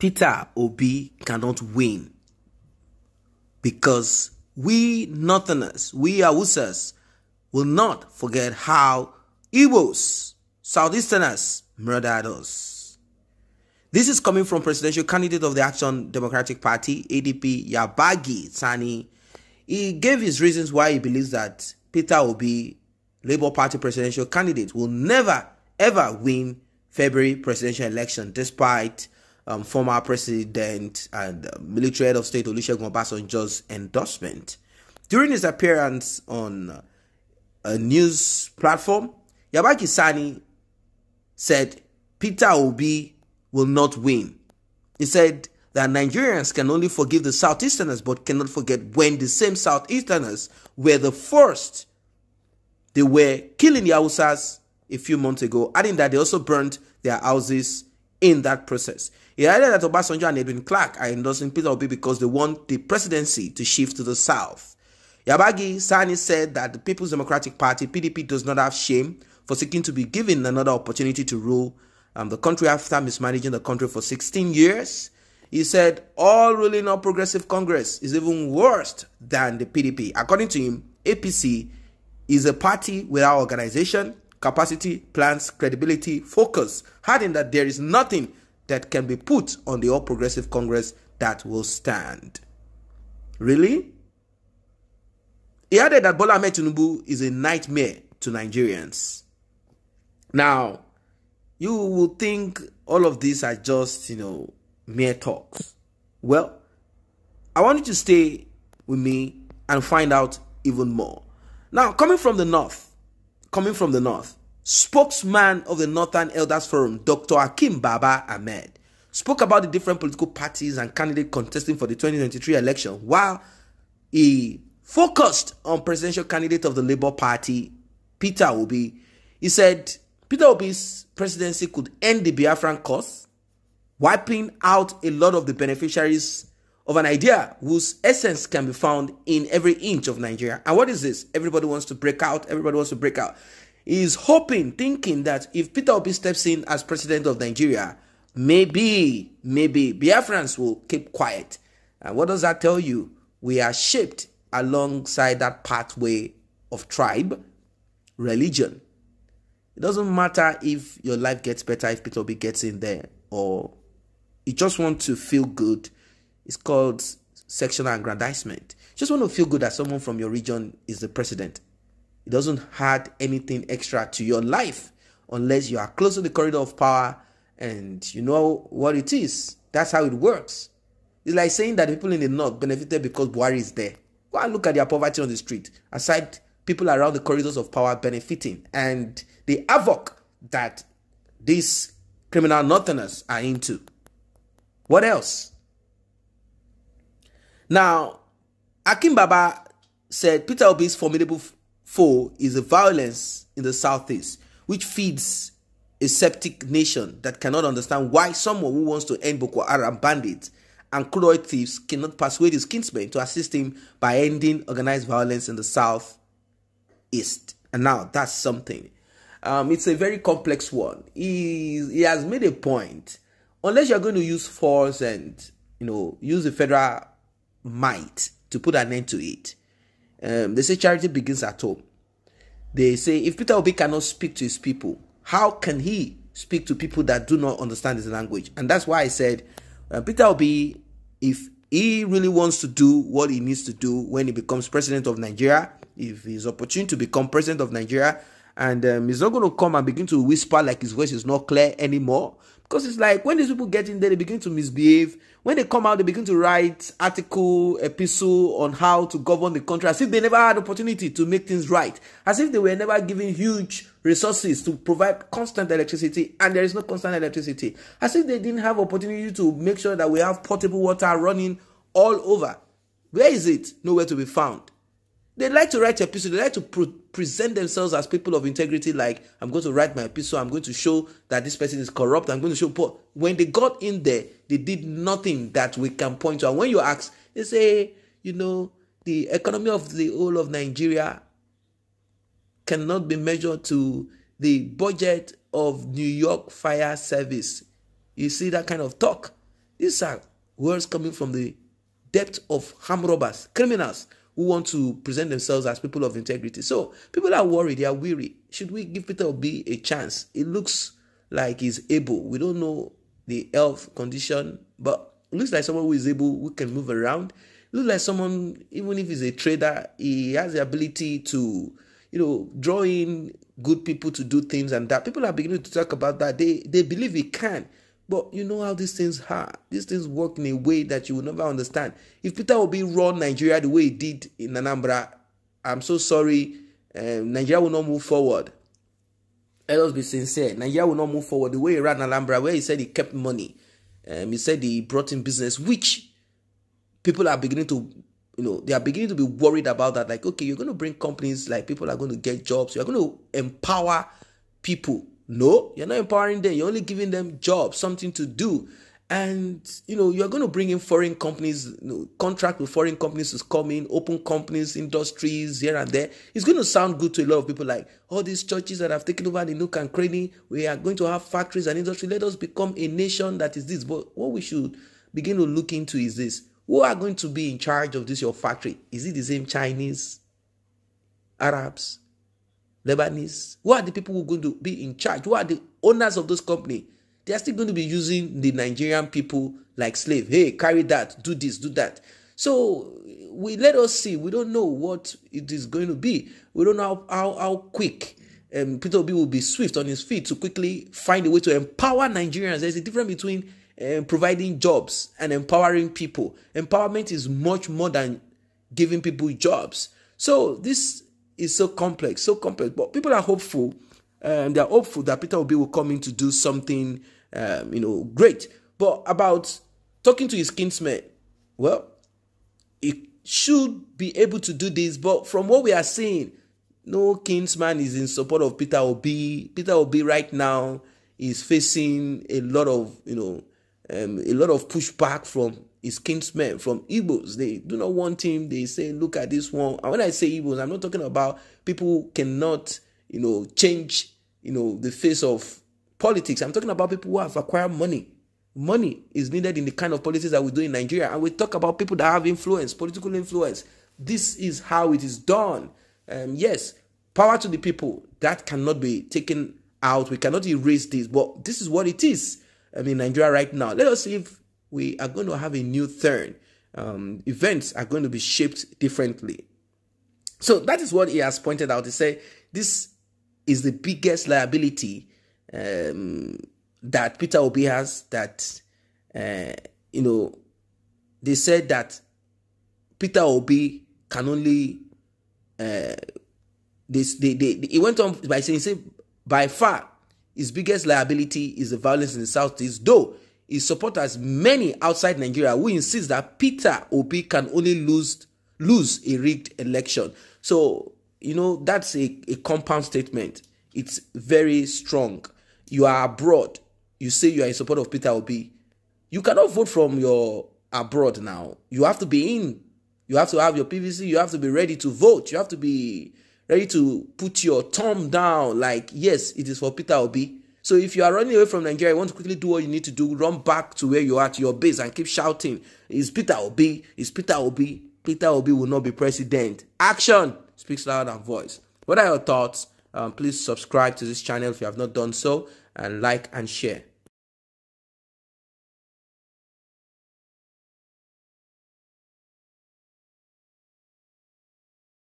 Peter Obi cannot win because we Northerners, we Hausas, will not forget how Igbos, Southeasterners, murdered us. This is coming from presidential candidate of the Action Democratic Party, ADP, Yabagi Sani. He gave his reasons why he believes that Peter Obi, Labour Party presidential candidate, will never, ever win February presidential election, despite former president and military head of state Olusegun Obasanjo's endorsement. During his appearance on a news platform, Yabagi Sani said Peter Obi will not win. He said that Nigerians can only forgive the Southeasterners but cannot forget when the same Southeasterners were the first. They were killing the Hausas a few months ago, adding that they also burned their houses in that process. He added that Obasanjo and Edwin Clark are endorsing Peter Obi because they want the presidency to shift to the south. Yabagi Sani said that the People's Democratic Party, PDP, does not have shame for seeking to be given another opportunity to rule the country after mismanaging the country for 16 years. He said all ruling All Progressive Congress is even worse than the PDP. According to him, APC is a party without organization, capacity, plans, credibility, focus, adding that there is nothing that can be put on the All Progressive Congress that will stand. Really? He added that Bola Ahmed Tinubu is a nightmare to Nigerians. Now, you will think all of these are just, mere talks. Well, I want you to stay with me and find out even more. Now, coming from the north, spokesman of the Northern Elders Forum, Dr. Hakeem Baba Ahmed, spoke about the different political parties and candidates contesting for the 2023 election, while he focused on presidential candidate of the Labour Party, Peter Obi. He said Peter Obi's presidency could end the Biafran cause, wiping out a lot of the beneficiaries of an idea whose essence can be found in every inch of Nigeria. And what is this? Everybody wants to break out. Everybody wants to break out. He is thinking that if Peter Obi steps in as president of Nigeria, maybe Biafrans will keep quiet. And what does that tell you? We are shaped alongside that pathway of tribe, religion. It doesn't matter if your life gets better if Peter Obi gets in there, or you just want to feel good. It's called sectional aggrandizement. You just want to feel good that someone from your region is the president. It doesn't add anything extra to your life unless you are close to the corridor of power and you know what it is. That's how it works. It's like saying that people in the north benefited because Buhari is there. Go and look at their poverty on the street. Aside people around the corridors of power benefiting and the havoc that these criminal northerners are into. What else? Now, Hakeem Baba said Peter Obi's formidable foe is the violence in the southeast, which feeds a septic nation that cannot understand why someone who wants to end Boko Haram bandits and crude oil thieves cannot persuade his kinsmen to assist him by ending organized violence in the southeast. And now that's something. It's a very complex one. He has made a point. Unless you're going to use force and use the federal might to put an end to it. They say charity begins at home. They say if Peter Obi cannot speak to his people, how can he speak to people that do not understand his language? And that's why I said Peter Obi, if he really wants to do what he needs to do when he becomes president of Nigeria, if he's opportune to become president of Nigeria, and he's not going to come and begin to whisper like his voice is not clear anymore. Because it's like when these people get in there, they begin to misbehave. When they come out, they begin to write article, epistle on how to govern the country, as if they never had opportunity to make things right. As if they were never given huge resources to provide constant electricity, and there is no constant electricity. As if they didn't have opportunity to make sure that we have potable water running all over. Where is it? Nowhere to be found. They like to write epistle. They like to present themselves as people of integrity, like, I'm going to write my epistle, I'm going to show that this person is corrupt, I'm going to show. But when they got in there, they did nothing that we can point to. And when you ask, they say, the economy of the whole of Nigeria cannot be measured to the budget of New York Fire Service. You see that kind of talk? These are words coming from the depth of armed robbers, criminals who want to present themselves as people of integrity. So people are worried, they are weary. Should we give Peter Obi a chance? It looks like he's able. We don't know the health condition, but it looks like someone who is able, who can move around. It looks like someone, even if he's a trader, he has the ability to, draw in good people to do things, and that people are beginning to talk about that. They believe he can. But you know how these things are. These things work in a way that you will never understand. If Peter Obi run Nigeria the way he did in Anambra, I'm so sorry, Nigeria will not move forward. Let us be sincere. Nigeria will not move forward the way he ran Anambra, where he said he kept money. He said he brought in business, which people are beginning to, they are beginning to be worried about that. Like, okay, you're going to bring companies, like people are going to get jobs. You're going to empower people. No, you're not empowering them. You're only giving them jobs, something to do. And, you're going to bring in foreign companies, contract with foreign companies to come in, open companies, industries here and there. It's going to sound good to a lot of people, like all these churches that have taken over the nook and cranny. We are going to have factories and industry. Let us become a nation that is this. But what we should begin to look into is this. Who are going to be in charge of this, your factory? Is it the same Chinese, Arabs, Lebanese? Who are the people who are going to be in charge? Who are the owners of those companies? They are still going to be using the Nigerian people like slave. Hey, carry that, do this, do that. So let us see. We don't know what it is going to be. We don't know how quick Peter Obi will be swift on his feet to quickly find a way to empower Nigerians. There's a difference between providing jobs and empowering people. Empowerment is much more than giving people jobs. So this is so complex. But people are hopeful. They are hopeful that Peter Obi will come in to do something, great. But about talking to his kinsmen, well, he should be able to do this. But from what we are seeing, no kinsman is in support of Peter Obi. Peter Obi right now is facing a lot of, pushback from his kinsmen, from Igbos. They do not want him. They say, look at this one. And when I say Igbos, I'm not talking about people who cannot, change, the face of politics. I'm talking about people who have acquired money. Money is needed in the kind of politics that we do in Nigeria. And we talk about people that have influence, political influence. This is how it is done. Yes, power to the people. That cannot be taken out. We cannot erase this. But this is what it is. In Nigeria right now. Let us see if we are going to have a new turn. Events are going to be shaped differently. So that is what he has pointed out. He said this is the biggest liability that Peter Obi has. That they said that Peter Obi can only. He went on by saying, by far, his biggest liability is the violence in the Southeast, though his supporters, many outside Nigeria, who insist that Peter Obi can only lose a rigged election. So, that's a compound statement. It's very strong. You are abroad. You say you are in support of Peter Obi. You cannot vote from your abroad now. You have to be in. You have to have your PVC. You have to be ready to vote. You have to be ready to put your thumb down like, yes, it is for Peter Obi. So if you are running away from Nigeria, you want to quickly do what you need to do, run back to where you are, to your base, and keep shouting, it's Peter Obi, it's Peter Obi. Peter Obi will not be president. Action speaks louder than voice. What are your thoughts? Please subscribe to this channel if you have not done so, and like and share.